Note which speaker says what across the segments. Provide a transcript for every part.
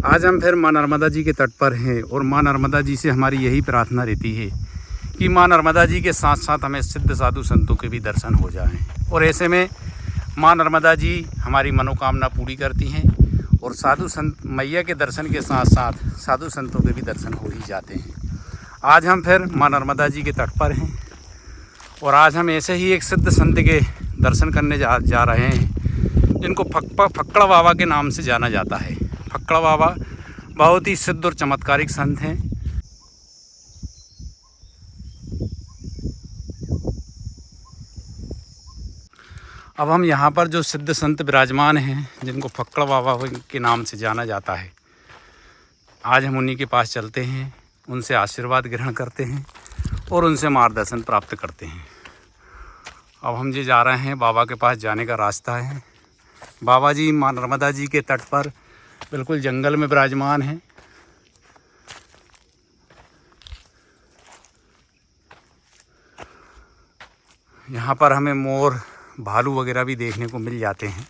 Speaker 1: आज हम फिर माँ नर्मदा जी के तट पर हैं और माँ नर्मदा जी से हमारी यही प्रार्थना रहती है कि माँ नर्मदा जी के साथ साथ हमें सिद्ध साधु संतों के भी दर्शन हो जाएं। और ऐसे में माँ नर्मदा जी हमारी मनोकामना पूरी करती हैं और साधु संत मैया के दर्शन के साथ साथ साधु संतों के भी दर्शन हो ही जाते हैं। आज हम फिर माँ नर्मदा जी के तट पर हैं और आज हम ऐसे ही एक सिद्ध संत के दर्शन करने जा रहे हैं जिनको फक्कड़ बाबा के नाम से जाना जाता है। फक्कड़ बाबा बहुत ही सिद्ध और चमत्कारिक संत हैं। अब हम यहाँ पर जो सिद्ध संत विराजमान हैं जिनको फक्कड़ बाबा के नाम से जाना जाता है, आज हम उन्हीं के पास चलते हैं, उनसे आशीर्वाद ग्रहण करते हैं और उनसे मार्गदर्शन प्राप्त करते हैं। अब हम जो जा रहे हैं बाबा के पास जाने का रास्ता है। बाबा जी माँ नर्मदा जी के तट पर बिल्कुल जंगल में विराजमान हैं। यहाँ पर हमें मोर, भालू वगैरह भी देखने को मिल जाते हैं।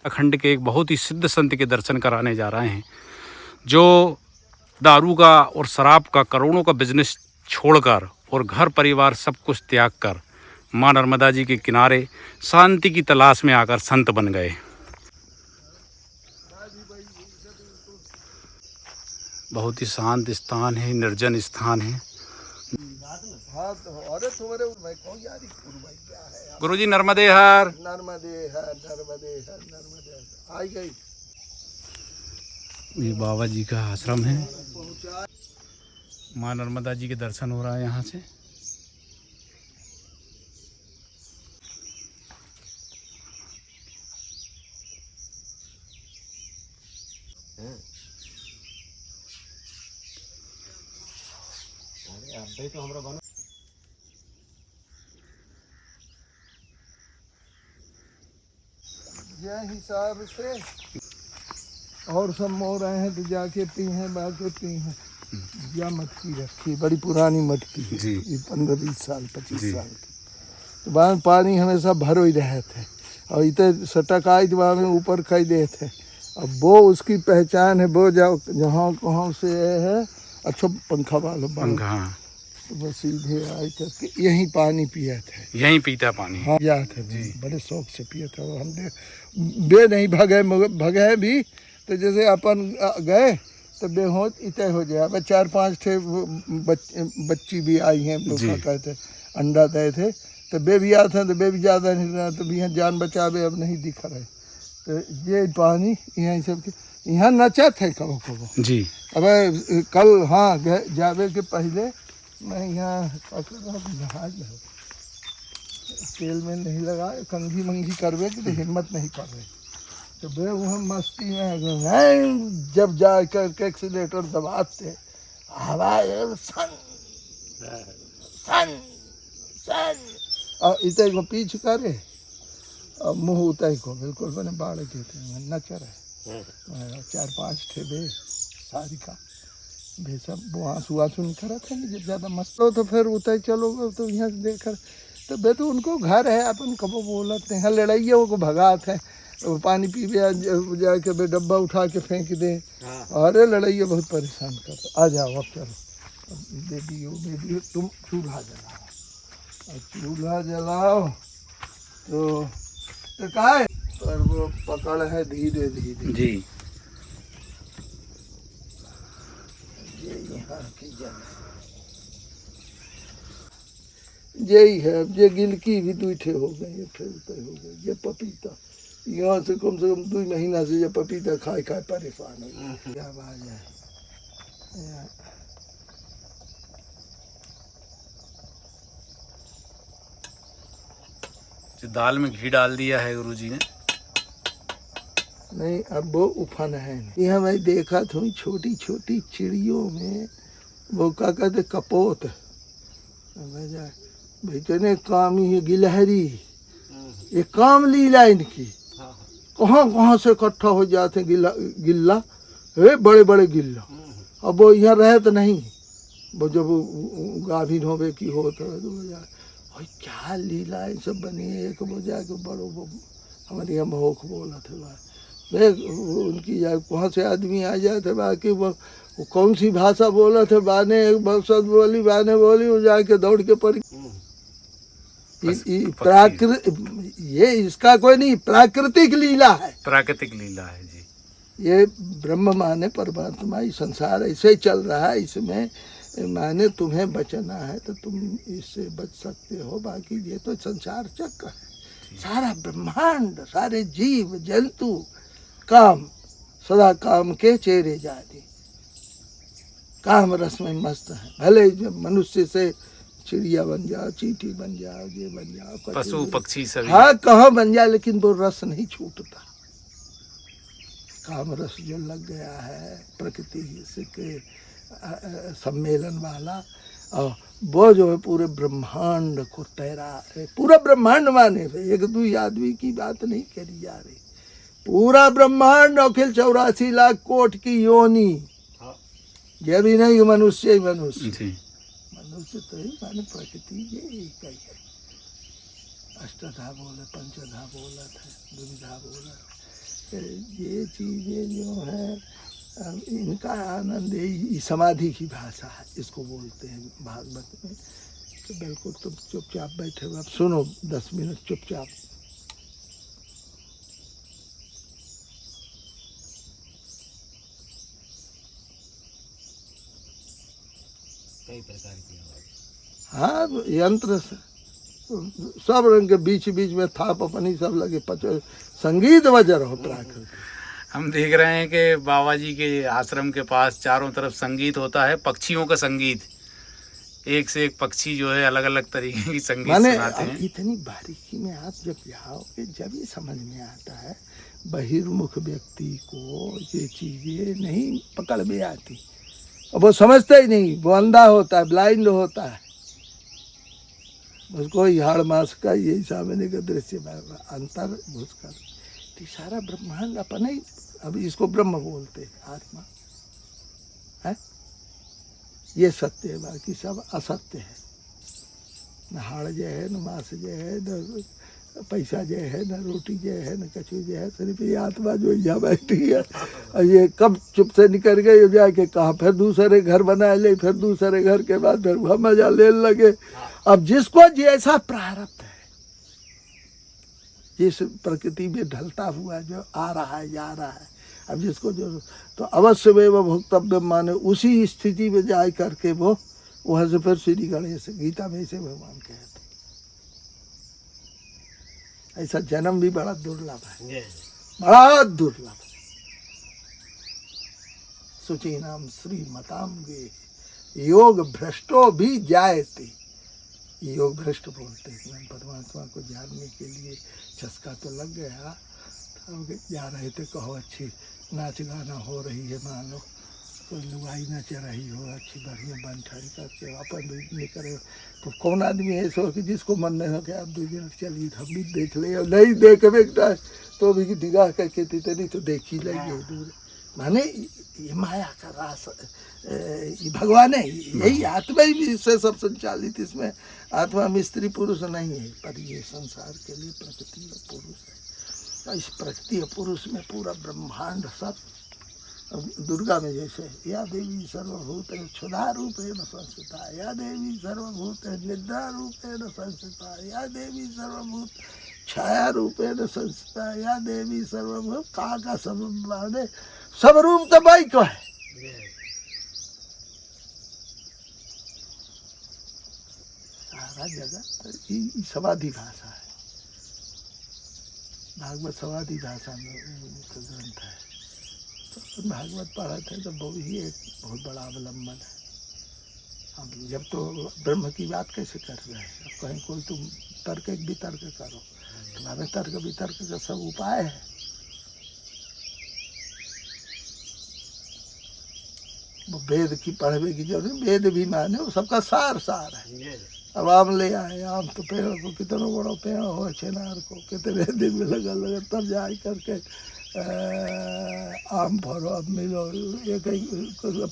Speaker 1: अखंड के एक बहुत ही सिद्ध संत के दर्शन कराने जा रहे हैं जो दारू का और शराब का करोड़ों का बिजनेस छोड़कर और घर परिवार सब कुछ त्याग कर माँ नर्मदा जी के किनारे शांति की तलाश में आकर संत बन गए। बहुत ही शांत स्थान है, निर्जन स्थान है। गुरुजी नर्मदे हर।
Speaker 2: नर्मदे हर, नर्मदे हर, नर्मदे हर। आई गई।
Speaker 1: ये बाबा जी का आश्रम है। माँ नर्मदा जी के दर्शन हो रहा है यहाँ से।
Speaker 2: तो हमरा बना यह हिसाब से और सब मोह रहे हैं तो जाके पी हैं, बाके पी हैं। यह मटकी रखी, बड़ी पुरानी मटकी
Speaker 1: जी,
Speaker 2: ये 15-20 साल 25 साल की। तो वहाँ पानी हमेशा भरो ही रहे थे और इतने सटक आई तो वहाँ में ऊपर खाई दे थे। अब वो उसकी पहचान है, वो जाओ जहाँ कहाँ से है। अच्छा पंखा वालों
Speaker 1: पंखा,
Speaker 2: तो वो सीधे आए करके यहीं पानी पिया थे,
Speaker 1: यहीं पीता पानी।
Speaker 2: हाँ या था जी, बड़े शौक से पिया था। हम बे नहीं भगे भी तो जैसे अपन गए तो बेहोश इतने हो जाए। अब 4-5 थे बच्ची भी आई हैं, लोग कहते अंडा दे थे तो बे भी आते हैं तो बे भी ज़्यादा नहीं रहा तो भी यहाँ जान बचावे अब नहीं दिख रहे। तो ये पानी यहाँ सब यहाँ नचा थे कबो कबो
Speaker 1: जी।
Speaker 2: अब कल हाँ जावे के पहले मैं यहाँ जहाज तेल में नहीं लगा, कंघी मंघी करवे की तो हिम्मत नहीं कर रहे। तो वे वहाँ मस्ती में जब जा करके एक्सीलेटर दबाते आवाज सन सन सन और इतने को पीछ करे और मुँह उतई को बिल्कुल बने बाढ़ के थे नचर है। 4-5 थे बे सारी का वे सब आंसू आंसू निखरा थे। जब ज़्यादा मस्त हो तो फिर उतर चलो तो यहाँ से देख कर तो बे तो उनको घर है अपन कबो बोलते हैं लड़ाइयों को भगाते हैं। पानी पी जाके बे डब्बा उठा के फेंक दे। अरे लड़ाइया बहुत परेशान कर। आ जाओ अब चलो बेबी तुम चूल्हा जलाओ, चूल्हा जलाओ तो क्या है पर वो पकड़ है धीरे धीरे
Speaker 1: जी।
Speaker 2: यही है। अब ये गिलकी भी 2 ठे हो गए, फिर हो गए। ये पपीता यहाँ से कम 2 महीना से ये पपीता खाए खाए परेशान हो। क्या बात है।
Speaker 1: दाल में घी डाल दिया है गुरुजी ने।
Speaker 2: नहीं अब वो उफन है। यहाँ मैं देखा था छोटी छोटी चिड़ियों में वो क्या कहते कपोत भाई काम ही गिलहरी, ये काम लीला इनकी। कहाँ कहाँ से इकट्ठा हो जाते गिल्ला बड़े बड़े गिल्ला। अब वो यहाँ रहे तो नहीं, वो जब गाभिन होवे की हो तो क्या लीला सब बनी। एक वो जाके बड़ो हमारे यहाँ भोख बोला था देख उनकी वहाँ से आदमी आ जाए थे, बाकी वो कौन सी भाषा बोला थे बाने, एक शब्द बोली बाने बोली, वो जाके दौड़ के पड़ी। ये इसका कोई नहीं, प्राकृतिक लीला है,
Speaker 1: प्राकृतिक लीला है जी।
Speaker 2: ये ब्रह्म माने परमात्मा, ये संसार ऐसे ही चल रहा है, इसमें माने तुम्हें बचना है तो तुम इससे बच सकते हो, बाकी ये तो संसार चक्र है, सारा ब्रह्मांड, सारे जीव जंतु काम, सदा काम के चेहरे जाने, काम रस में मस्त है। भले मनुष्य से चिड़िया बन जाओ, चींटी बन जाओ, ये बन जाओ,
Speaker 1: पशु पक्षी सभी,
Speaker 2: हाँ कहाँ बन जाए, लेकिन वो रस नहीं छूटता। काम रस जो लग गया है प्रकृति से के सम्मेलन वाला, और वो जो है पूरे ब्रह्मांड को तैरा है। पूरा ब्रह्मांड माने एक दो आदमी की बात नहीं करी जा रही, पूरा ब्रह्मांड, अखिल 84 लाख कोट की योनि, ये भी नहीं मनुष्य ही मनुष्य, मनुष्य तो ही माने प्रकृति ये एक ही है। अष्टधा बोले, पंचधा बोलत है, द्विधा बोलत, ये चीजें जो है इनका आनंद ये समाधि की भाषा है, इसको बोलते हैं भागवत में। तो बिल्कुल तुम चुपचाप बैठे हो, अब सुनो 10 मिनट चुपचाप।
Speaker 3: कई प्रकार की आवाज,
Speaker 2: हाँ यंत्र से सब रंग के बीच बीच में थाप अपनी सब लगे, संगीत बजा रहो प्राकृतिक।
Speaker 1: हम देख रहे हैं कि बाबा जी के आश्रम के पास चारों तरफ संगीत होता है, पक्षियों का संगीत, एक से एक पक्षी जो है अलग अलग तरीके की संगीत सुनाते हैं।
Speaker 2: इतनी बारीकी में आप जब जाओगे जब ये समझ में आता है, बहिर्मुख व्यक्ति को ये चीजें नहीं पकड़ में आती, और वो समझता ही नहीं, वो अंधा होता है, ब्लाइंड होता है, उसको हाड़ मास का यही सामने का दृश्य अंतर घुसकर, सारा ब्रह्मांड अपने ही, अब इसको ब्रह्म बोलते हैं, आत्मा है, ये सत्य है, बाकी सब असत्य है। न हाड़ जो है, न मांस जो है, न पैसा जो है, न रोटी जो है, न कछु जो है, सिर्फ ये आत्मा जो यहाँ बैठी है। और ये कब चुप से निकल गए जाके कहा, फिर दूसरे घर बना ले, फिर दूसरे घर के बाद फिर वह मजा लेने लगे। अब जिसको जैसा प्रारब्ध है, जिस प्रकृति में ढलता हुआ जो आ रहा है जा रहा है, अब जिसको जो तो अवश्य में वो भोक्तव्य माने, उसी स्थिति में जा करके वो वहाँ से फिर श्री गणेश गीता में से भगवान कहते, ऐसा जन्म भी बड़ा दुर्लभ है, बड़ा दुर्लभ। सुची नाम श्रीमताम गे योग भ्रष्टो भी जायते, योग भ्रष्ट बोलते हैं। परमात्मा को जानने के लिए चस्का तो लग गया, अब जा रहे थे, कहो अच्छी नाच गाना हो रही है, मान लो कोई लुगाई नच रही हो अच्छी बढ़िया बन ठन करके अपन भी निकले, तो कौन आदमी ऐसा हो कि जिसको मन नहीं हो कि आप 2 मिनट चलिए हम भी देख ले, और नहीं देख बेटा तो भी निगाह करके नहीं तो देख ही लेंगे दूर। माने ये माया का रास, ये भगवान है, यही आत्मा ही इससे सब संचालित, इसमें आत्मा में स्त्री पुरुष नहीं है, पर ये संसार के लिए प्रकृति और पुरुष है। इस प्रकृति और पुरुष में पूरा ब्रह्मांड सब, दुर्गा में जैसे या देवी सर्वभूत क्षुधा रूपेण संस्थिता, या देवी सर्वभूत निद्रा रूपेण संस्थिता, या देवी सर्वभूत छाया रूपेण संस्थिता, या देवी सर्वभूत का सब माने सब रूप तो भाई को है। सारा जगत समाधि भाषा है, भागवत समाधि भाषा में ग्रंथ है। तो भागवत पढ़ा थे तो वो ही एक बहुत बड़ा अवलंबन है। अब जब तो ब्रह्म की बात कैसे कर रहे हैं, अब कहीं कोई तुम तर्क वितर्क करो, तुम्हारे तर्क वितर्क का सब उपाय है। वो वेद की पढ़ने की जरूरत, वेद भी माने वो सबका सार सार है। अब आम ले आए, आम तो पेड़ को कितना बड़ा पेड़ हो, छिनार को कितने दिन में लगा तब जा करके आम भरो, अब मिलो एक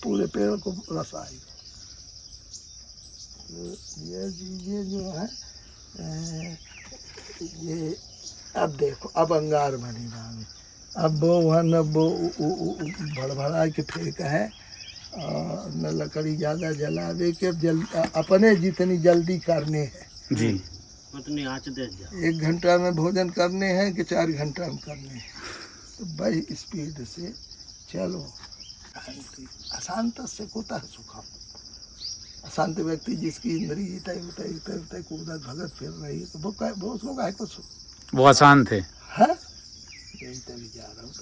Speaker 2: पूरे पेड़ को रस आएगा। ये चीजें जो है ये अब देखो, अब अंगार मणिमा में अब वो वहाँ न वो भड़भड़ा के फेंक है और न लकड़ी ज़्यादा जलावे के अपने जितनी जल्दी करने हैं।
Speaker 1: जी।
Speaker 3: उतनी आँच दे जा।
Speaker 2: 1 घंटा में भोजन करने हैं कि 4 घंटा में करने हैं, तो भाई स्पीड से चलो। अशांत से कुतः सुखम। अशांत व्यक्ति जिसकी इंद्रिय तय कूदत भगत फिर रही है, तो वो उसको काहे को सुख
Speaker 1: वो अशांत है।
Speaker 2: है। यही तभी जा रहा हूँ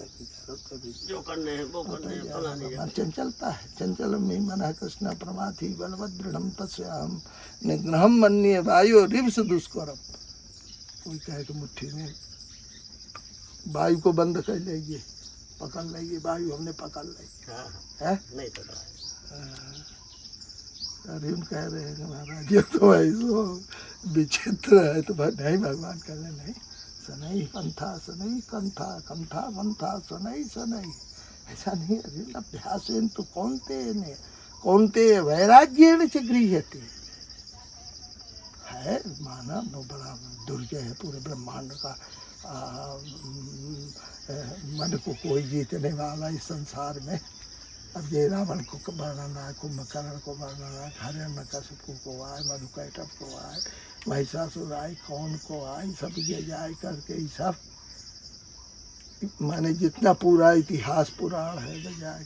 Speaker 2: तभी
Speaker 3: जो करने हैं वो करने हैं, फलाने
Speaker 2: मन चंचलता है। चंचल में मन कृष्ण प्रमाथि बलवद दृढ़ तस्याम निग्रहम मन्ये वायु रिवस दुष्करम। कोई कहे कि मुट्ठी में वायु को बंद कर लीजिए, पकड़ लीजिए, वायु हमने पकड़ ली है।
Speaker 3: नहीं पकड़ा है।
Speaker 2: अर्जुन कह रहे हैं कि महाराज ये तो ऐसो विचित्र है, तो नहीं भगवान कह रहे नहीं, सनई पंथा सनई कंथा कंथा पंथा सनई सनई। ऐसा नहीं अर्जुन, अभ्यास तो कौनते वैराग्येण च गृह्यते है। माना वो बड़ा दुर्जय है पूरे ब्रह्मांड का। मन को कोई जीतने वाला इस संसार में। अब ये रावण को वर्णना है, कुंभकर्ण को वर्णना है, हिरण्यकशिपु को आए, मधुकैटभ को आए, महिषासुर आए, कौन को आए, सब ये जाए करके ये सब माने जितना पूरा इतिहास पुराण है बजाय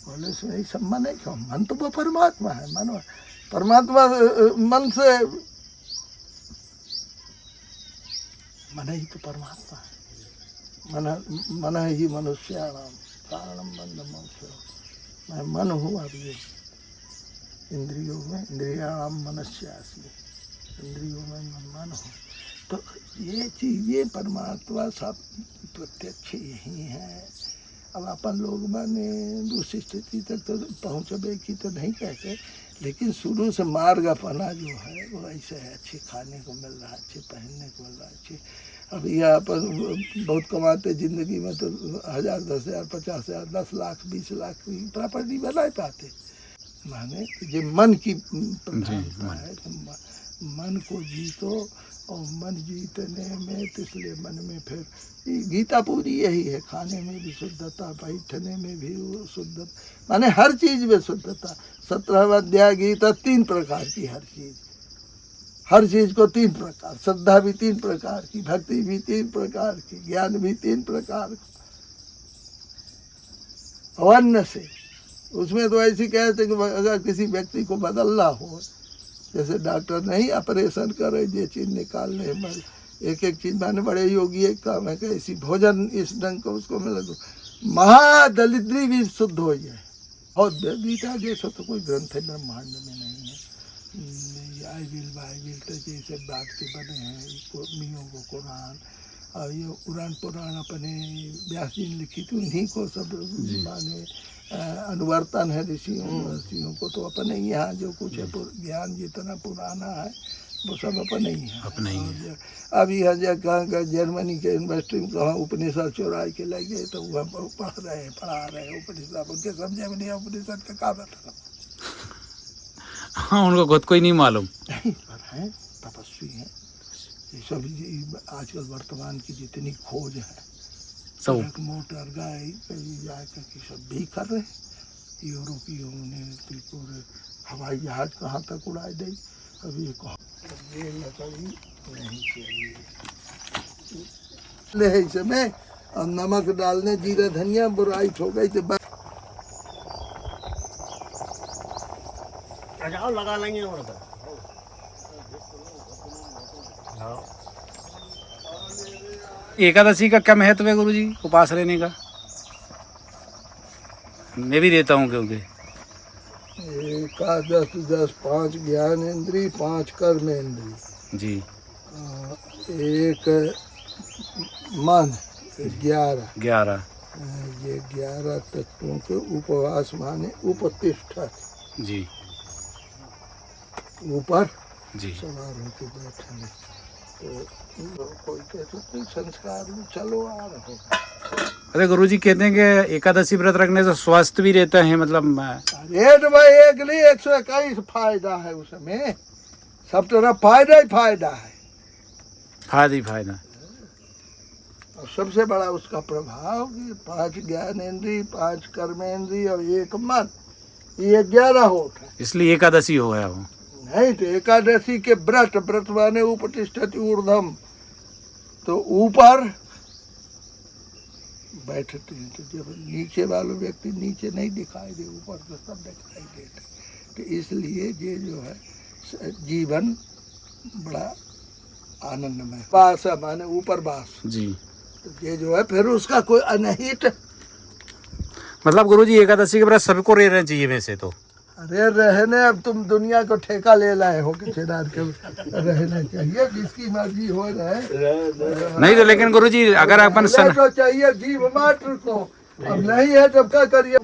Speaker 2: बोले उसमें ये सब मन है क्यों? मन तो वो परमात्मा है। मन परमात्मा मन से मन ही तो परमात्मा है। मन ही मनुष्याणाम कारणम बंध मोक्ष। मैं मन हूँ। अब ये इंद्रियों में इंद्रियाणाम मनस्यास्मि, इंद्रियों में मैं मन हूँ। तो ये चीज़ें परमात्मा सब प्रत्यक्ष यही है। अब अपन लोग माने दूसरी स्थिति तक तो पहुँचबे की तो नहीं कहते, लेकिन शुरू से मार्ग अपना जो है वो ऐसे है। अच्छे खाने को मिल रहा है, अच्छे पहनने को मिल रहा है, अच्छे। अब यहाँ पर बहुत कमाते ज़िंदगी में तो 1000, 10,000, 50,000, 10 लाख 20 लाख की प्रॉपर्टी बना पाते। माने जो मन की प्रधानता है, तो मन को जीतो। और मन जीतने में तो इसलिए मन में फिर गीता पूरी यही है। खाने में भी शुद्धता, बैठने में भी शुद्धता, माने हर चीज़ में शुद्धता। 17वां अध्याय गीता 3 प्रकार की हर चीज़ को 3 प्रकार। श्रद्धा भी 3 प्रकार की, भक्ति भी 3 प्रकार की, ज्ञान भी 3 प्रकार का। अवन्न से उसमें तो ऐसी कहते कि अगर किसी व्यक्ति को बदलना हो, जैसे डॉक्टर नहीं ऑपरेशन करे ये चीज़ निकालने में एक चीज़ मैंने बड़े योगी एक काम है कि ऐसी भोजन इस ढंग को उसको मिले तो महादलिद्री भी शुद्ध हो जाए। और गीता जैसा तो कोई ग्रंथ है ब्रह्मांड में नहीं है। आई विल तो जैसे बात के बने हैं मियों को कुरान, और ये पुराण अपने व्यास जी ने लिखी थी, उन्हीं को सब माने अनुवर्तन है ऋषियों को। तो अपने यहाँ जो कुछ है ज्ञान जितना पुराना है वो सब अपने ही है।
Speaker 1: अपने ही है।
Speaker 2: अब यहाँ कहाँ जर्मनी के यूनिवर्सिटी में कहाँ उपनिषद चुरा के ले गए, तो वह पढ़ा रहे उपनिषद। उनके समझे में नहीं उपनिषद का क्या बता।
Speaker 1: हाँ, उनको खुद कोई नहीं मालूम।
Speaker 2: नहीं पर है, तपस्वी हैं ये सब। आजकल वर्तमान की जितनी खोज है सब मोटर गाय जाकर के सब भी कर रहे हैं। यूरोपियों ने पूरे हवाई जहाज कहाँ तक उड़ाए दी। अब ये लकड़ी नहीं चाहिए ले इसमें, और नमक डालने जीरा धनिया बुराई हो गई तो
Speaker 3: जाओ लगा लेंगे। और
Speaker 1: एकादशी का क्या महत्व है गुरुजी उपास रहने का? मैं भी देता हूँ क्योंकि
Speaker 2: एकादश 10 5 ज्ञान इंद्री, 5 कर्म इंद्री
Speaker 1: जी,
Speaker 2: 1 मन 11 ये 11 तत्वों के उपवास माने उपतिष्ठा
Speaker 1: जी,
Speaker 2: ऊपर
Speaker 1: जी
Speaker 2: सवार होकर बैठने। तो कोई कहते संस्कार में चलो आ रहो।
Speaker 1: अरे गुरुजी कहते हैं कि एकादशी व्रत रखने से स्वस्थ भी रहता है, मतलब
Speaker 2: रेट भाई एक नहीं 121 फायदा है उसमें। सब तरह फायदा ही फायदा है।
Speaker 1: फायदा ही फायदा।
Speaker 2: और सबसे बड़ा उसका प्रभाव कि 5 ज्ञानेंद्रिय, 5 कर्मेंद्रिय और 1 मन, ये 11 होठ है।
Speaker 1: इसलिए एकादशी हो गया वो।
Speaker 2: नहीं तो एकादशी के व्रत, व्रत माने उपतिष्ठति ऊर्ध्वम, तो ऊपर बैठते हैं। तो जब नीचे वाले व्यक्ति नीचे नहीं दिखाई दे, ऊपर तो सब दिखाई देते। तो इसलिए ये जो है जीवन बड़ा आनंदमय। वास माने ऊपर वास
Speaker 1: जी।
Speaker 2: तो ये जो है फिर उसका कोई अनहित,
Speaker 1: मतलब गुरुजी एकादशी के व्रत सबको रहना चाहिए वैसे तो।
Speaker 2: अरे रहने, अब तुम दुनिया को ठेका ले लाए हो कि चेदार के रहना चाहिए, जिसकी मर्जी हो रहे।
Speaker 1: नहीं तो लेकिन गुरुजी अगर अपन
Speaker 2: तो चाहिए जीव मात्र को, अब नहीं है तब क्या करिए।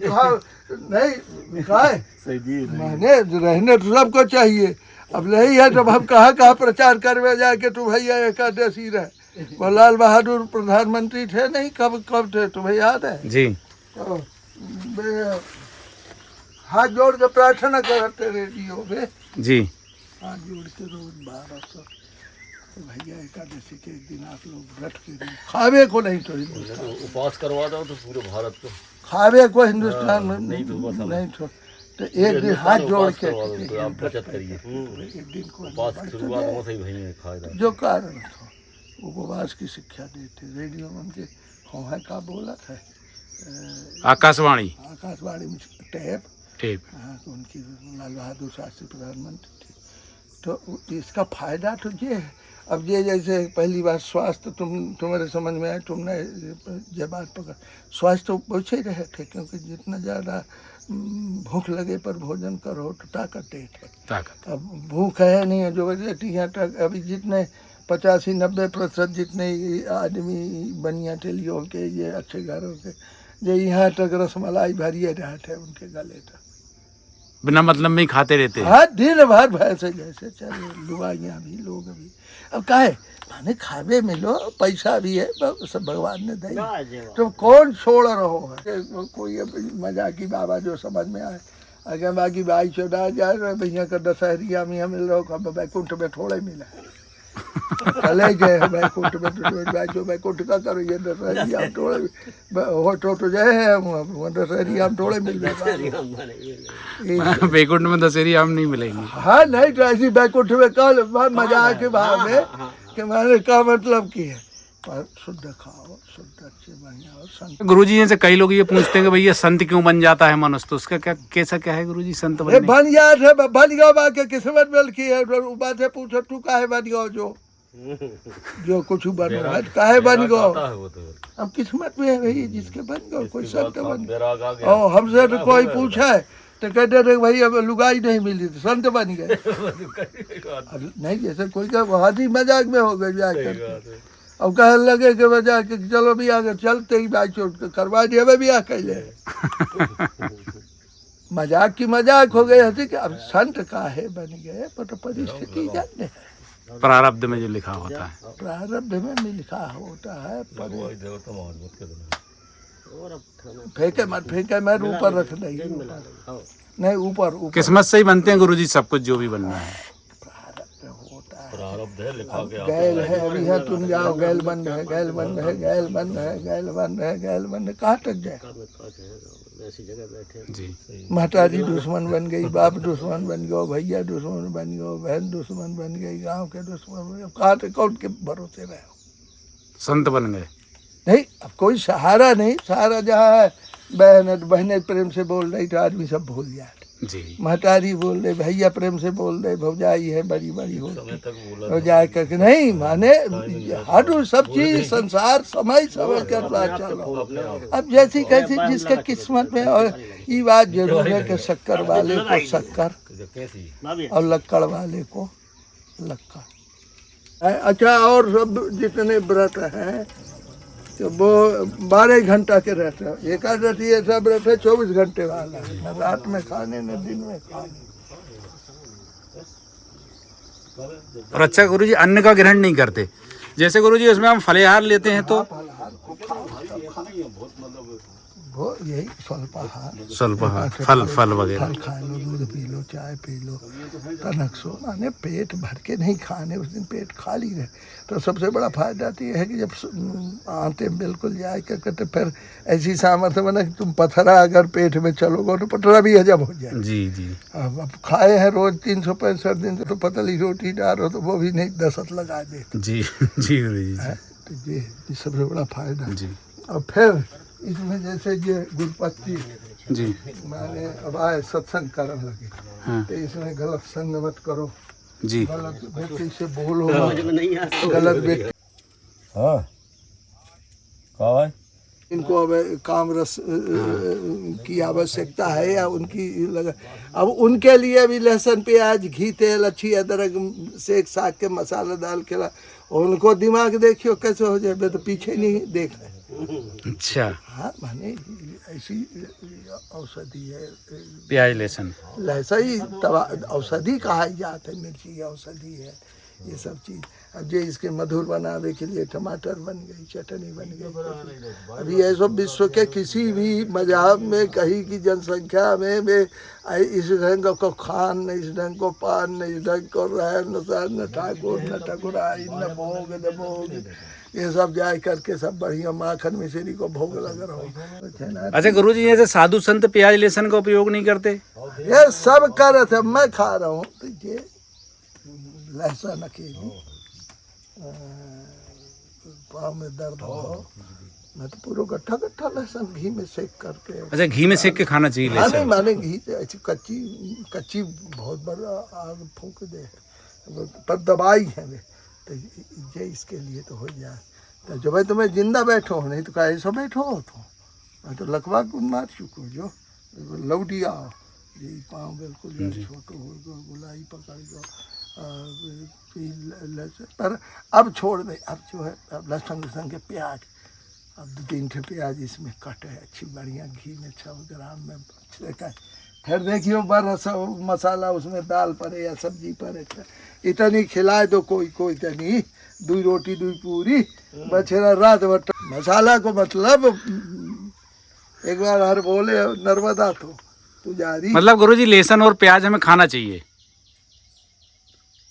Speaker 2: नहीं खाए मैंने रहने तो सबको चाहिए, अब नहीं है तब हम कहाँ कहाँ प्रचार करवे जाके तू भैया एकादशी रहे। वो लाल बहादुर प्रधानमंत्री थे नहीं, कब कब थे तुम्हें याद है
Speaker 1: जी।
Speaker 2: तो हाथ जोड़ के प्रार्थना करते रेडियो पे
Speaker 1: जी।
Speaker 2: हाथ जोड़ के रोज 1200 तो भैया एकादशी के एक दिन आप लोग व्रत के दिन खावे को नहीं तो हिंदुस्तान
Speaker 3: उपवास करवा दो तो पूरे भारत को
Speaker 2: खावे को हिंदुस्तान में नहीं तो एक दिन हाथ जोड़ के
Speaker 3: आप बचत करिए।
Speaker 2: एक दिन को
Speaker 3: उपवास शुरुआत हो सही भाई खाएगा
Speaker 2: जो कारण था उपवास की शिक्षा देते। रेडियो में उनके है का बोला था
Speaker 1: आकाशवाणी
Speaker 2: में टेप
Speaker 1: ठीक।
Speaker 2: हाँ तो उनकी लाल बहादुर शास्त्री प्रधानमंत्री थे। तो इसका फायदा तो ये है। अब ये जैसे पहली बार स्वास्थ्य तुम्हारे समझ में आए, तुमने ये बात पकड़, स्वास्थ्य तो पूछे ही रहे थे क्योंकि जितना ज़्यादा भूख लगे पर भोजन करो तो ताकत देते।
Speaker 1: ताकत
Speaker 2: अब भूख है नहीं है जो यहाँ तक अभी जितने 85-90% जितने आदमी बनिया टेलियों के ये अच्छे घरों के जो यहाँ तक रसमलाई भरिए रहे थे उनके गले तक
Speaker 1: बिना मतलब में ही खाते रहते हैं।
Speaker 2: हाँ दिन भर भैंसे जैसे चले लुगाइयाँ भी लोग भी। अब का है माने खावे मिलो पैसा भी है सब भगवान ने दी तो कौन छोड़ रहो है। कोई मजाकी बाबा जो समझ में आए अगर बाकी भाई चौदह जा रहे भैया का दशहरिया में मिल रहा हो बैकुंठ में थोड़े मिला चले गए बैकुंठ में तो बैकुंठ का करो ये दशहरिया हम थोड़े हो तो जाए है दशहरिया हम थोड़े मिल जाए।
Speaker 1: बैकुंठ में दशहरी आम नहीं मिलेंगे।
Speaker 2: हाँ नहीं तो ऐसी बैकुंठ में कल मजाक के भाव में कि मैंने क्या मतलब की है पर शुद्ध खाओ शुद्ध अच्छे बढ़िया और संत।
Speaker 1: गुरुजी से कई लोग ये पूछते हैं कि भैया संत क्यों बन जाता है मनुष्य, तो उसका क्या कैसा क्या है गुरुजी संत बनने?
Speaker 2: बन जाते बन गया बाकी किस्मत मिल की है बातें पूछो तू काहे बन गयो जो कुछ बनो है काहे बन गयो। अब किस्मत में है भाई जिसके बन गयो कोई संत बन गया। और हमसे तो कोई पूछा है तो कहते थे भाई अब लुगाई नहीं मिली तो संत बन गए। अब नहीं जैसे कोई का हंसी मजाक में हो गए जाकर अब कहने लगे कि बजा के चलो भी आगे चलते ही बाइक चोट करवा दिया भी आ कैले मजाक की मजाक हो गई हंसी कि अब संत काहे बन गए पर तो परिस्थिति जानते हैं
Speaker 1: प्रारब्ध में जो लिखा होता है
Speaker 2: प्रारब्ध में भी लिखा होता है पर फेंके मत ऊपर रख नहीं ऊपर
Speaker 1: किस्मत से ही बनते हैं गुरुजी सब कुछ जो भी बनना है
Speaker 3: प्रारब्ध है लिखा गया।
Speaker 2: गैल है अभी है तुम जाओ गैल बंद है गैल बंद है गैल बंद है गैल बंद है गैल बंद है कहाँ तक जाए।
Speaker 3: ऐसी जगह बैठे
Speaker 1: जी।
Speaker 2: महतारी दुश्मन बन गई बाप दुश्मन बन गयो भैया दुश्मन बन गयो बहन दुश्मन बन गई गांव के दुश्मन बन गए कहाँ तक कौन के भरोसे रहे
Speaker 1: संत बन गए।
Speaker 2: नहीं अब कोई सहारा नहीं सहारा जहाँ है बहनें प्रेम से बोल रही तो आदमी सब भूल जाए
Speaker 1: जी।
Speaker 2: महतारी बोल रहे भैया प्रेम से बोल रहे भौजाई है बड़ी बड़ी हो जाए करके नहीं माने हर सब चीज संसार समय समय के अनुसार चल रहा। अब जैसी कैसी जिसके किस्मत में और ये बात जरूर है कि शक्कर वाले को शक्कर और लक्कड़ वाले को लक्कड़। अच्छा और सब जितने व्रत हैं तो वो 12 घंटा के रहते हैं। एकादशी ऐसा व्रत है 24 घंटे वाला है न रात में खाने न दिन में खाने।
Speaker 1: और अच्छा गुरुजी अन्न का ग्रहण नहीं करते जैसे गुरुजी उसमें हम फलेहार लेते हैं तो
Speaker 2: वो यही स्वल्पाहार,
Speaker 1: स्वल्पाहार, फल फल वगैरह।
Speaker 2: फल खा लो, दूध पी लो, चाय पी लो, तनक सो, माने पेट भर के नहीं खाने, उस दिन पेट खाली रहे। तो सबसे बड़ा फायदा तो ये है कि जब आते बिल्कुल जाए क्या कहते, फिर ऐसी सामर्थ्य बना कि तुम पथरा अगर पेट में चलोगे तो पथरा भी हजम हो जाए।
Speaker 1: जी जी।
Speaker 2: अब खाए हैं रोज 365 दिन तो पतली रोटी डालो तो वो भी नहीं दसत लगा देते।
Speaker 1: जी जी गुरु जी।
Speaker 2: तो ये सबसे बड़ा फायदा।
Speaker 1: जी
Speaker 2: और फिर इसमें जैसे ये गुरुपत्ती
Speaker 1: जी।
Speaker 2: माने अब आए सत्संग करने लगे,
Speaker 1: हाँ
Speaker 2: तो इसमें गलत संग मत करो,
Speaker 1: जी।
Speaker 2: गलत व्यक्ति से बोलो
Speaker 3: समझ में नहीं आता।
Speaker 2: गलत व्यक्ति।
Speaker 3: हाँ कहा है
Speaker 2: इनको अब काम रस की आवश्यकता है या उनकी लगा, अब उनके लिए भी लहसुन प्याज घी तेल अच्छी अदरक सेक साग के मसाला डाल के उनको दिमाग देखियो कैसे हो जाए, तो पीछे नहीं देख रहे।
Speaker 1: अच्छा।
Speaker 2: हाँ माने ऐसी औषधि है,
Speaker 1: प्याज लहसुन
Speaker 2: लहसुन ही तवा औषधि कहा जाता है, मिर्ची औषधि है, ये सब चीज़। अब ये इसके मधुर बनाने के लिए टमाटर बन गई, चटनी बन गई। अभी ऐसा विश्व के किसी भी मजहब में कहीं की जनसंख्या में इस ढंग को खान न, इस ढंग को पान न, इस ढंग को रहन न ठाकुर न ठकुराई न भोग न भोग, ये सब जाए करके सब बढ़िया माखन मिश्री को भोग लग रहा।
Speaker 1: अच्छा गुरु जी, जैसे साधु संत प्याज लहसुन का उपयोग नहीं करते?
Speaker 2: ये सब कर रहे थे, मैं खा रहा हूँ, तो ये लहसुन अकेली पाँव में दर्द हो, मैं तो पूरा गट्ठा गट्ठा लहसुन घी में सेक करके।
Speaker 1: अच्छा, घी में सेक के खाना चाहिए
Speaker 2: हाँ नहीं
Speaker 1: लहसुन?
Speaker 2: माने घी ऐसी कच्ची कच्ची बहुत बड़ा आग फूंक दे, पर दवाई है वे, तो ये इसके लिए तो हो जाए। तो जो भाई तुम्हें जिंदा बैठो, नहीं तो कहा ऐसा बैठो हो तो मैं तो लकवा को मार चुको, जो लौटी आओ, यही पाँव बिल्कुल छोटो हो गो, गुलाई पकड़ गो, पर अब छोड़ दे। अब जो है अब लहसुन लहसुन के प्याज, अब 2-3 ठे प्याज इसमें कटे अच्छी बढ़िया घी में 6 ग्राम में छिड़का, फिर देखियो बरस मसाला उसमें दाल पड़े या सब्जी पड़े, इतनी खिलाए दो कोई कोई तनी, 2 रोटी 2 पूरी बछेरा रात भर मसाला को। मतलब एक बार हर बोले नर्मदा तो पुजारी,
Speaker 1: मतलब गुरु जी लहसुन और प्याज हमें खाना चाहिए?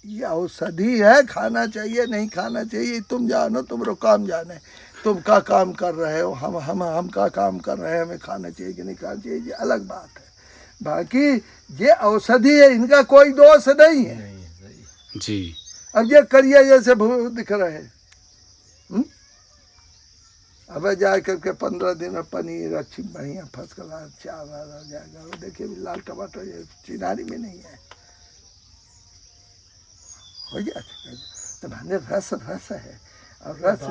Speaker 2: ये औषधि है, खाना चाहिए नहीं खाना चाहिए तुम जानो, तुमरो काम जाने, तुम का काम कर रहे हो, हम का काम कर रहे हैं, हमें खाना चाहिए कि नहीं खाना चाहिए, ये अलग बात है। बाकी ये औषधि है, इनका कोई दोष नहीं है
Speaker 1: जी।
Speaker 2: अब ये करिए जैसे दिख रहे हैं, अब जा करके 15 दिन में पनीर अच्छी बढ़िया फर्स्ट क्लास चावल हो जाएगा। वो देखिए लाल टमाटर ये चिनारी में नहीं है, हो गया। तो मैंने रस रस है, और रस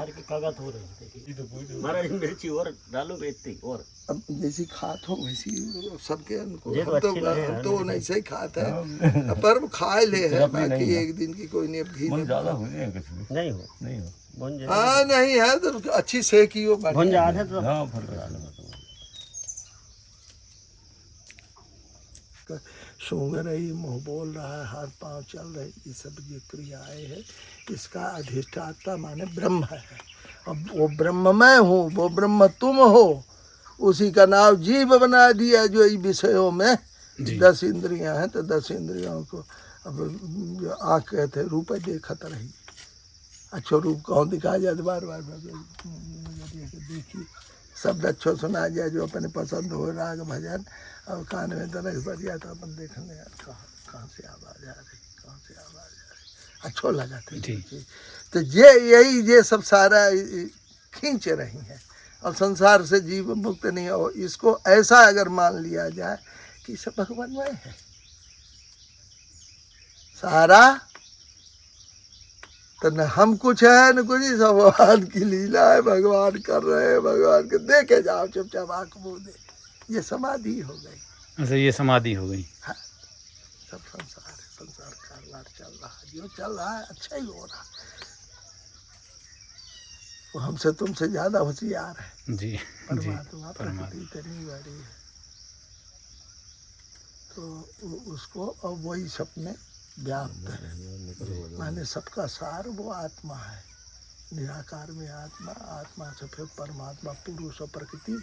Speaker 3: महाराज मिर्ची और डालो बेचती और
Speaker 2: अब जैसी खात हो वैसी सबके अनुकूल।
Speaker 3: ये तो
Speaker 2: हम
Speaker 3: अच्छी लगे,
Speaker 2: हम तो नहीं सही खाते हैं, पर खाए ले है, बाकी एक दिन की कोई नहीं। अब घी में
Speaker 3: ज्यादा हो जाए कुछ नहीं हो, नहीं हो भुन जाए।
Speaker 2: हाँ नहीं है तो अच्छी सेकी हो,
Speaker 3: भुन जाए तो हां फल डालो।
Speaker 2: सूंघ रही, मुंह बोल रहा है, हाथ पांव चल रही, ये सब ये क्रियाएं है, इसका अधिष्ठाता माने ब्रह्म है। अब वो ब्रह्म मैं हूँ, वो ब्रह्म तुम हो, उसी का नाम जीव बना दिया। जो इन विषयों में 10 इंद्रियां हैं, तो 10 इंद्रियों को अब आँख कहते रूप देखत रही, अच्छो रूप कौन दिखाया जाए, बार बार देखिए, शब्द अच्छो सुना जाए जो अपने पसंद हो, राग भजन, और कान में दरस बज गया तो अपन देखने यार कहाँ से आवाज़ आ रही, कहाँ से आवाज़ आ रही, अच्छो लगा था। तो ये सब सारा खींच रही है, और संसार से जीव मुक्त नहीं हो। इसको ऐसा अगर मान लिया जाए कि सब भगवानमय है सारा, तो न हम कुछ है न कुछ, भगवान की लीला है, भगवान कर रहे हैं, भगवान के देखे जाओ, चुपचाप आँख मूंदे, ये समाधि हो गई।
Speaker 1: अच्छा, ये समाधि हो गई।
Speaker 2: हाँ, सब संसार है, संसार कारवार चल रहा है, जो चल रहा है अच्छा ही हो रहा है। वो हमसे तुमसे ज्यादा होशियार है
Speaker 1: जी।
Speaker 2: परमात्मा, प्रकृति इतनी बड़ी है, तो उसको अब वही सपने व्याप्त है, माने सबका सार वो आत्मा है। निराकार में आत्मा, आत्मा से फिर परमात्मा, पुरुष और प्रकृति,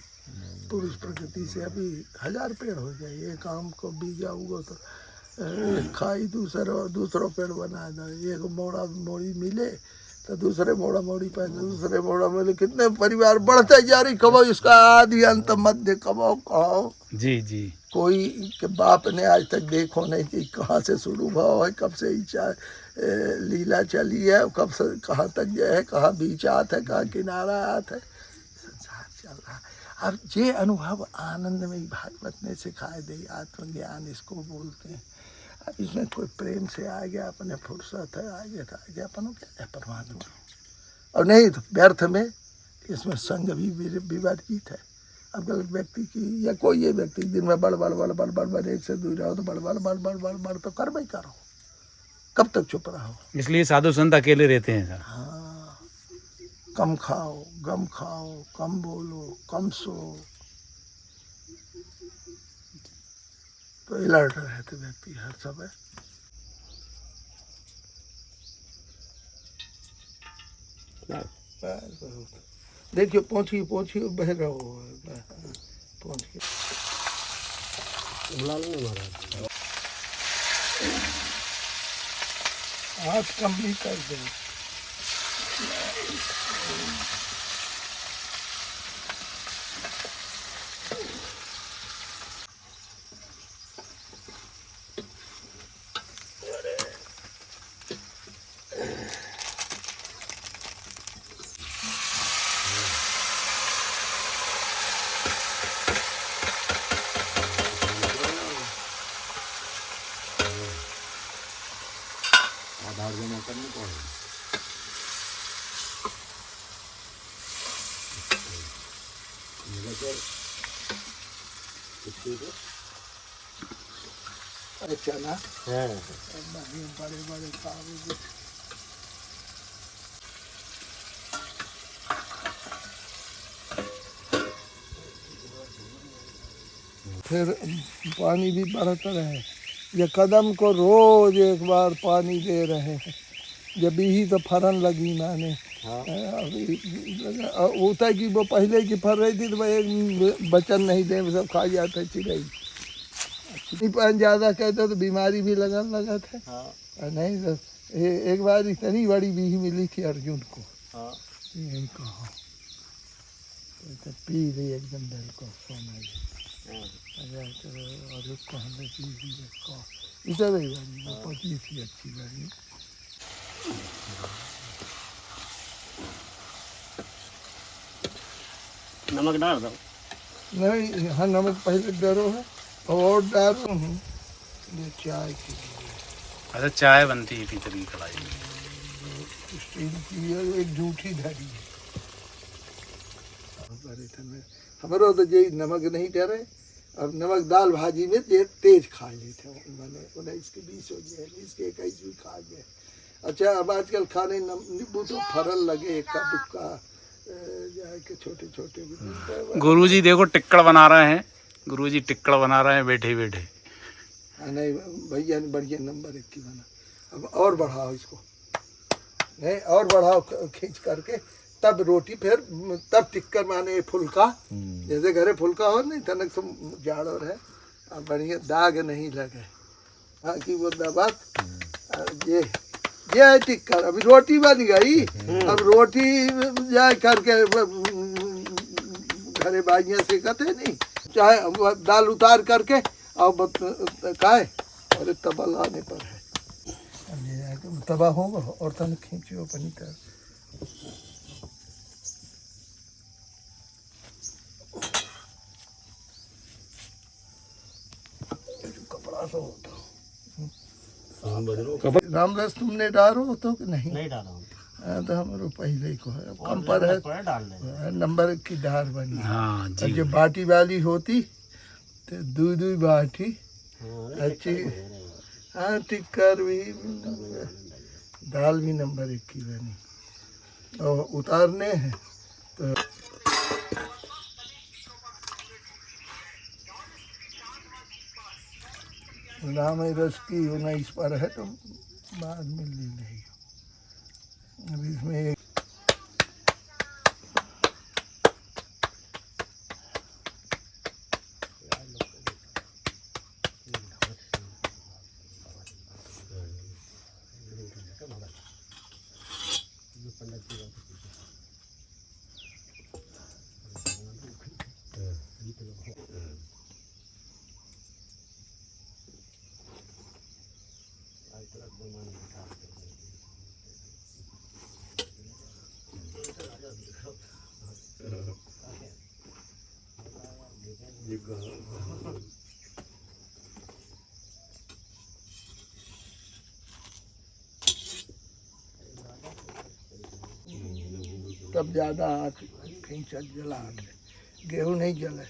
Speaker 2: पुरुष प्रकृति से अभी 1000 पेड़ हो जाए। एक आम को बीजा उगो तो एक खाई दूसरो पेड़ बना दो। एक मोड़ा मोड़ी मिले तो दूसरे मोड़ा मोड़ी पर दूसरे मोड़ा मिले, कितने परिवार बढ़ते जा रही। कबो इसका आदि अंत मध्य कबो कहो।
Speaker 1: जी जी।
Speaker 2: कोई के बाप ने आज तक देखो नहीं कि कहाँ से शुरू भाव है, कब से इच्छा लीला चली है, कब से कहाँ तक जो है, कहाँ बीच आत है, कहाँ किनारा आत है, संसार चल रहा। अब ये अनुभव आनंद में भागवत ने सिखाए दे, आत्मज्ञान इसको बोलते हैं। अब इसमें कोई प्रेम से आ गया, अपने फुर्सत है आ गया अपन क्या है परमात्मा। और नहीं तो व्यर्थ में इसमें संग भी विवर्जित है। अब गलत व्यक्ति की या कोई ये व्यक्ति दिन में बड़ एक से दूर रहो तो बड़ तो कर भाई करो, कब तक चुप रहो।
Speaker 1: इसलिए साधु संत अकेले रहते हैं सर।
Speaker 2: हाँ, कम खाओ, गम खाओ, कम बोलो, कम सो, तो अलर्ट रहते व्यक्ति हर समय। देखियो पहुंचिए बह रहो, पहुंचिए। हाथ कम भी कर दो। अरे चना बड़े बड़े काबुल। फिर पानी भी बढ़ता रहे। ये कदम को रोज एक बार पानी दे रहे हैं। जब ही तो फरन लगी मैंने अभी होता है कि वो पहले की फर रही थी तो भाई एक बचन नहीं दे, सब खा जाते चिड़ई। पानी ज़्यादा कहते तो बीमारी भी लगा था। नहीं तो एक बार इतनी बड़ी बीही मिली थी अर्जुन को। यही कहा तो पी रही एकदम बिल्कुल सोना। और उसको हमने पी इतना ही बड़ी वो पतली थी, अच्छी बड़ी।
Speaker 3: नमक डाल दो।
Speaker 2: नहीं, हाँ नमक पहले डरो है और डालो हूँ ये चाय के लिए।
Speaker 1: अच्छा चाय बनती है पीतल की कढ़ाई में।
Speaker 2: स्टील की एक जूठी धरी है। हमारा तो ये नमक नहीं डरे। अब नमक दाल भाजी में ये तेज खा लेते मैंने 19 के 20 हो गए, 20 के 21 भी खा गए। अच्छा अब आजकल खाने नींबू तो फरल लगे, इक्का दुक्का जाके छोटे छोटे।
Speaker 1: गुरुजी देखो टिक्कड़ बना रहे हैं, गुरुजी टिक्कड़ बना रहे हैं बैठे बैठे।
Speaker 2: नहीं भैया ने बढ़िया नंबर 1 की बना। अब और बढ़ाओ इसको, नहीं और बढ़ाओ खींच करके, तब रोटी फिर तब टिक्कर माने फुल्का। जैसे घरे फुल्का हो नहीं तनक तो जाड़ो रहे, अब बढ़िया दाग नहीं लगे। हाँ कि वो दबा ये है टिक्कर। अभी रोटी बन गई। अब रोटी जाए करके घरे भाइयाँ से कहते नहीं, चाहे दाल उतार करके और खाए। अरे तबा लाने पर है तबा होगा और तन खींचो अपनी तरफ। कपड़ा सो होता राम रस तुमने डालो तो कि नहीं डाला तो हमारे पहले ही को है। अब कम पर है नंबर 1 की धार बनी।
Speaker 1: हाँ जी।
Speaker 2: जो बाटी वाली होती तो दूध बाटी अच्छी। हाँ टिक्कर भी दाल भी नंबर 1 की बनी। और उतारने हैं तो राम रस की 19 पर है तो बाद में ले लेगी। अब इसमें तब ज़्यादा आँच खींचा जला दे, गेहूँ नहीं जले।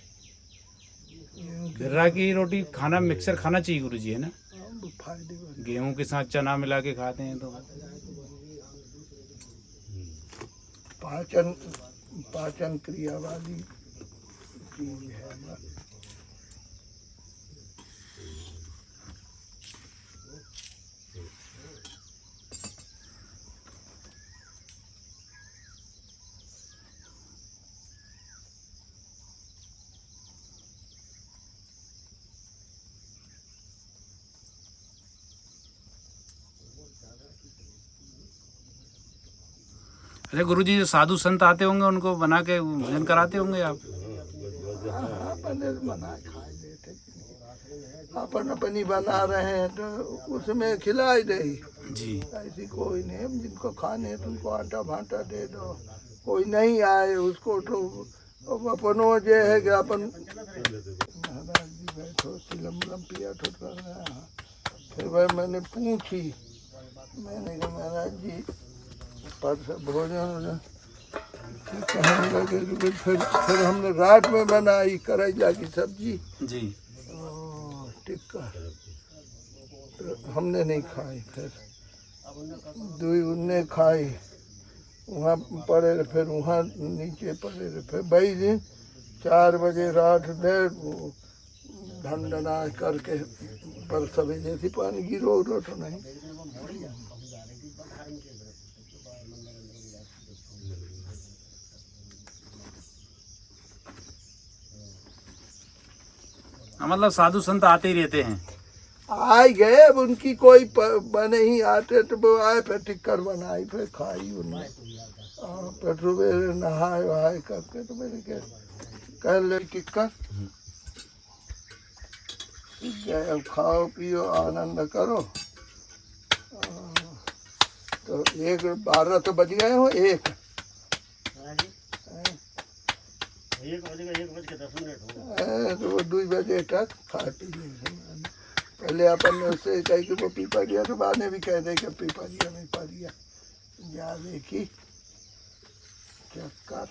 Speaker 1: बिर्रा की रोटी खाना मिक्सर खाना चाहिए गुरुजी, है ना?
Speaker 2: फायदेमंद।
Speaker 1: गेहूं के साथ चना मिला के खाते हैं तो
Speaker 2: पाचन क्रिया वाली चीज है।
Speaker 1: अच्छा गुरुजी, जो साधु संत आते होंगे उनको बना के भोजन कराते होंगे आप?
Speaker 2: अपने बना खा लेते, अपन अपनी बना रहे हैं तो उसमें खिलाई दे
Speaker 1: जी।
Speaker 2: ऐसी कोई नहीं, जिनको खाने हैं तो उनको आटा भाटा दे दो, कोई नहीं आए उसको तो अब अपनो जो है कि अपन महाराज जी बैठो सिलम पिया तो कर रहे हैं। फिर भाई मैंने पूछी, मैंने कहा महाराज जी पर भोजन कहने लगे। फिर हमने रात में बनाई करेला की सब्जी
Speaker 1: जी।
Speaker 2: टिक्का, तो हमने नहीं खाई। फिर दुई उनने खाई, वहाँ पड़े रहे, फिर वहाँ नीचे पड़े रहे। फिर भाई दिन 4 बजे रात में ढंडना करके पर सभी जैसी पानी गिरो उठो तो नहीं।
Speaker 1: मतलब साधु संत आते ही रहते हैं।
Speaker 2: आए गए, अब उनकी कोई बने ही आते तो वो आए, फिर टिक्कर बनाई, फिर खाई उन्हें। फिर सुबह नहाए वहाए करके तो मैंने कह ले टिक्कर गए, अब खाओ पियो आनंद करो। तो 1:12 तो बज गए हो, 1 तो वो 2 बजे तक खा पी ले। पहले अपन ने उससे कही कि वो पीपा दिया, तो बाद में भी कह दे कि पीपा दिया नहीं पा दिया, जा देखी चक्कर।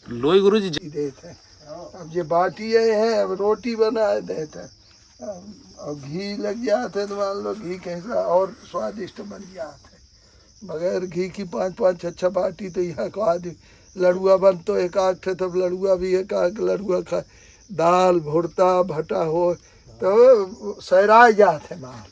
Speaker 1: लोई गुरुजी
Speaker 2: देते हैं। अब ये बाटी है, अब रोटी बनाए देते हैं। अब घी लग जाते तो मान लो घी कैसा और स्वादिष्ट बन जाते। बगैर घी की 5-5 6 बाटी तो यहाँ को आदि लड़ुआ बन तो 1-8 थे, तब लड़ुआ भी 1-8 लड़ुआ खा, दाल भुरता भटा हो तो सहराए जाते माल।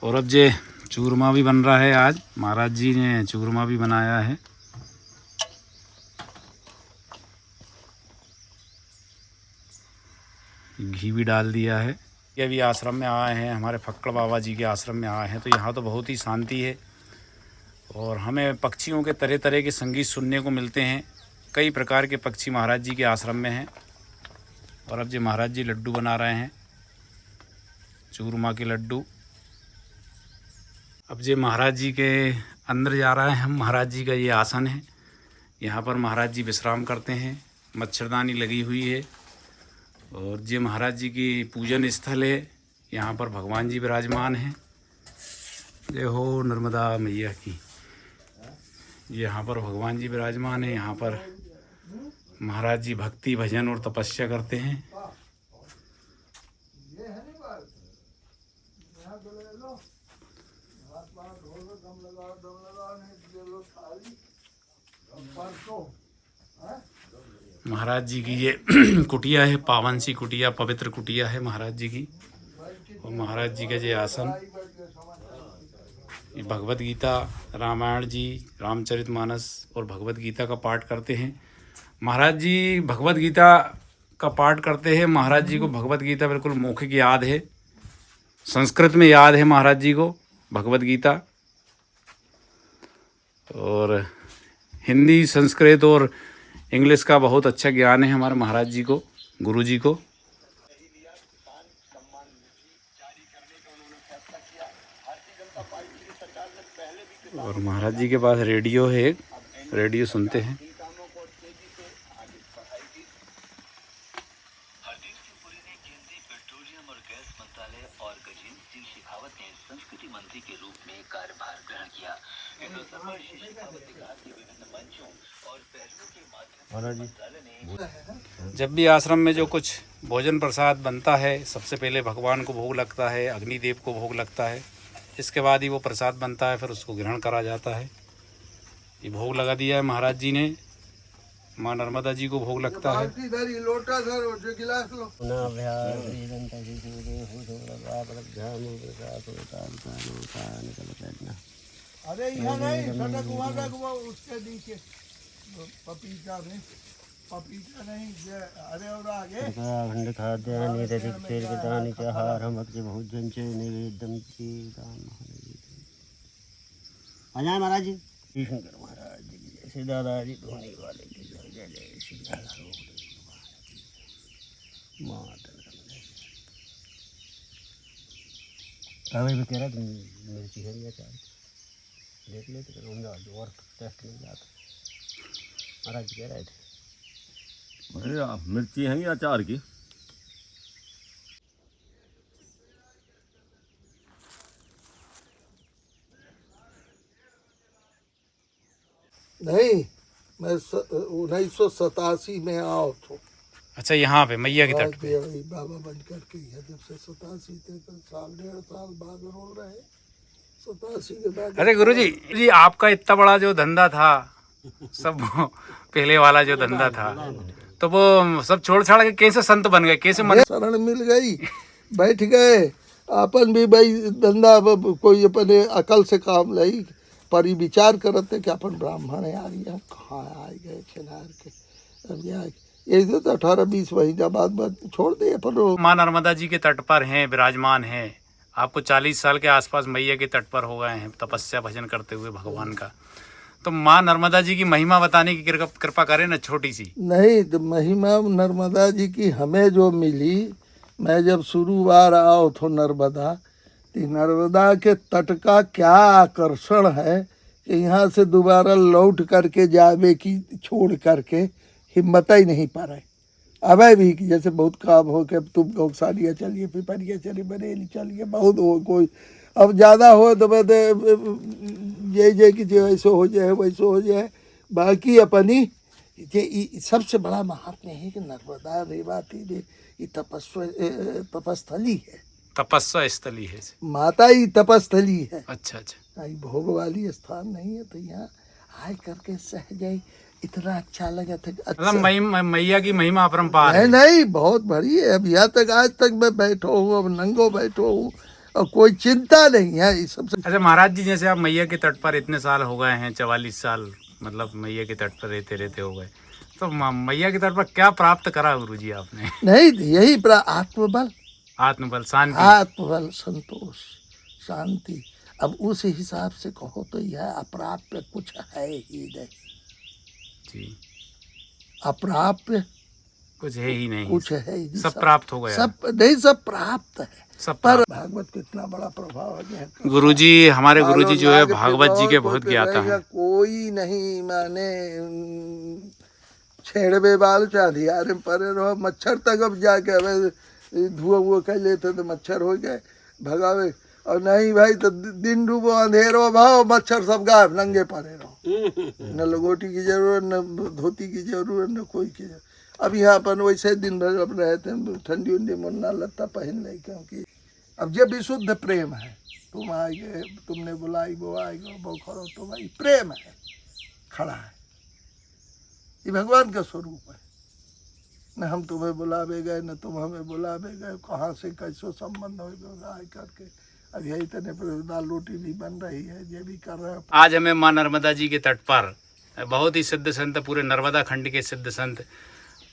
Speaker 1: और अब जे चूरमा भी बन रहा है। आज महाराज जी ने चूरमा भी बनाया है। घी भी डाल दिया है। ये अभी आश्रम में आए हैं, हमारे फक्कड़ बाबा जी के आश्रम में आए हैं। तो यहाँ तो बहुत ही शांति है और हमें पक्षियों के तरह तरह के संगीत सुनने को मिलते हैं। कई प्रकार के पक्षी महाराज जी के आश्रम में हैं। और अब जी महाराज जी लड्डू बना रहे हैं, चूरमा के लड्डू। अब जी महाराज जी के अंदर जा रहे हैं हम। महाराज जी का ये आसन है, यहाँ पर महाराज जी विश्राम करते हैं। मच्छरदानी लगी हुई है और ये महाराज जी की पूजन स्थल है। यहाँ पर भगवान जी विराजमान हैं। जय हो नर्मदा मैया की। यहाँ पर भगवान जी विराजमान है। यहाँ पर महाराज जी भक्ति भजन और तपस्या करते हैं। महाराज जी की ये कुटिया है, पावन सी कुटिया, पवित्र कुटिया है महाराज जी की। और महाराज जी का ये आसन, ये भगवत गीता, रामायण जी, रामचरितमानस और भगवत गीता का पाठ करते हैं। महाराज जी भगवत गीता का पाठ करते हैं। महाराज जी को भगवत गीता बिल्कुल मौखिक याद है, संस्कृत में याद है महाराज जी को भगवत गीता, और हिंदी, संस्कृत और इंग्लिश का बहुत अच्छा ज्ञान है हमारे महाराज जी को, गुरु जी को। और महाराज जी के पास रेडियो है, रेडियो सुनते हैं। जब भी आश्रम में जो कुछ भोजन प्रसाद बनता है, सबसे पहले भगवान को भोग लगता है, अग्निदेव को भोग लगता है, इसके बाद ही वो प्रसाद बनता है, फिर उसको ग्रहण करा जाता है। ये भोग लगा दिया है महाराज जी ने, माँ नर्मदा जी को भोग लगता है।
Speaker 2: लोटा सर गिलास लो। अरे यहाँ नहीं, सड़क वहाँ उसके नीचे पपीता में, पपीता नहीं, अरे और आगे
Speaker 3: खंड खाद्य निरधिक तेल के दान चाहार हम भक्ति बहुत जंचे निवेदम की दान महाराज जी। शंकर महाराज जी की जैसे दादाजी धोने वाले की जय जय जय श्री राधा माता भी कह रहा तुम मिर्ची है या चार देख लेते तो हम और टेस्ट नहीं जाता। महाराज जी कह रहे थे मिर्ची है या अचार की।
Speaker 2: नहीं, मैं 1987 में आओ तो।
Speaker 1: अच्छा, यहाँ पे मैया के तट पे
Speaker 2: वही बाबा बनकर के जब से 87 थे तो साल 1.5 साल बाद रोल रहे, 87 के बाद।
Speaker 1: अरे गुरुजी आपका इतना बड़ा जो धंधा था, सब पहले वाला जो धंधा था, तो वो सब छोड़ छाड़ के कैसे संत बन गए, कैसे मन
Speaker 2: शरण मिल गई, बैठ गए। अपन भी भाई धंधा कोई अपने अकल से काम लाई, परि विचार करते कि अपन ब्राह्मण है यार, यहाँ कहाँ आए गए छिनार के। अब यहाँ ये तो 18-20 महीना बाद छोड़ दे अपन।
Speaker 1: माँ नर्मदा जी के तट पर हैं, विराजमान हैं। आपको 40 साल के आसपास मैया के तट पर हो गए हैं तपस्या भजन करते हुए भगवान का। तो माँ नर्मदा जी की महिमा बताने की कृपा करें ना, छोटी सी।
Speaker 2: नहीं तो महिमा नर्मदा जी की हमें जो मिली, मैं जब शुरू बार आओ तो नर्मदा, तो नर्मदा के तट का क्या आकर्षण है कि यहाँ से दोबारा लौट करके जावे की छोड़ करके हिम्मत ही नहीं पा रहे। अब भी कि जैसे बहुत काम हो के अब तुम गौशालिया चलिए, पिपरिया चलिए, बरेली चलिए, बहुत हो कोई अब ज़्यादा हो तो मैं ये कि जो ऐसे हो जाए वैसे हो जाए। बाकी अपनी ये सबसे बड़ा महात्म्य है कि नर्मदा रेवाती ये तपस्थली है,
Speaker 1: तपस्या स्थली है,
Speaker 2: माता ही तपस्थली है।
Speaker 1: अच्छा अच्छा,
Speaker 2: भोग वाली स्थान नहीं है। तो यहाँ आए करके सहज इतना अच्छा लगा था। अच्छा,
Speaker 1: मैया की महिमा अपरंपार है।
Speaker 2: नहीं बहुत बड़ी है। अब यहाँ तक आज तक मैं बैठो हूँ, अब नंगो बैठो हूँ और कोई चिंता नहीं है इस सबसे।
Speaker 1: अच्छा महाराज जी, जैसे आप मैया के तट पर इतने साल हो गए हैं, 44 साल मतलब मैया के तट पर रहते रहते हो गए, तो मैया के तट पर क्या प्राप्त करा गुरु जी आपने?
Speaker 2: नहीं, यही आत्मबल,
Speaker 1: आत्मबल, शांति,
Speaker 2: आत्मबल, संतोष, शांति। अब उस हिसाब से कहो तो यह अप्राप्य कुछ है ही नहीं
Speaker 1: जी,
Speaker 2: अप्राप्य
Speaker 1: कुछ है ही नहीं,
Speaker 2: कुछ है ही,
Speaker 1: सब प्राप्त हो गया।
Speaker 2: सब नहीं, सब प्राप्त है,
Speaker 1: सब
Speaker 2: पर भागवत को इतना बड़ा प्रभाव है।
Speaker 1: गुरुजी, हमारे गुरुजी जो है भागवत जी के बहुत ज्ञाता है।
Speaker 2: कोई नहीं माने छेड़बे बाल चांदी यार परे रहो, मच्छर तक अब जाके धुआं हुआ कर लेते तो मच्छर हो गए भगावे। और नहीं भाई तो दिन डूबो अंधेरो भाव, मच्छर सब गायब, नंगे पड़े रहो, न लगोटी की जरूरत, न धोती की जरूरत, न कोई की जरूरत। अब यहाँ अपन वैसे दिन भर अब रहते हैं, ठंडी उंडी मुन्ना लत्ता पहन ले, क्योंकि अब जब विशुद्ध प्रेम है, तुम आएगे, तुमने बुलाई वो आएगा, वो खड़ो तो भाई प्रेम है, खड़ा है, ये भगवान का स्वरूप है। न हम तुम्हें बुलावे गए, न तुम हमें बुलावे गए, कहाँ से कैसो संबंध हो आए करके। अब यही तने दाल रोटी भी बन रही है, ये भी कर रहे हैं।
Speaker 1: आज हमें माँ नर्मदा जी के तट पर बहुत ही सिद्ध संत, पूरे नर्मदा खंड के सिद्ध संत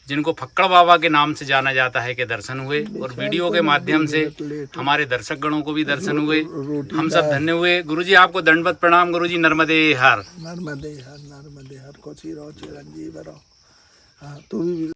Speaker 1: जिनको फक्कड़ बाबा के नाम से जाना जाता है, के दर्शन हुए। और वीडियो के माध्यम से हमारे दर्शक गणों को भी दर्शन हुए, हम सब धन्य हुए। गुरुजी आपको दंडवत प्रणाम। गुरुजी नर्मदे हर।
Speaker 2: नर्मदे हर, नर्मदे हर। खुशी रहो, चिरंजीव रहो। हाँ, तू भी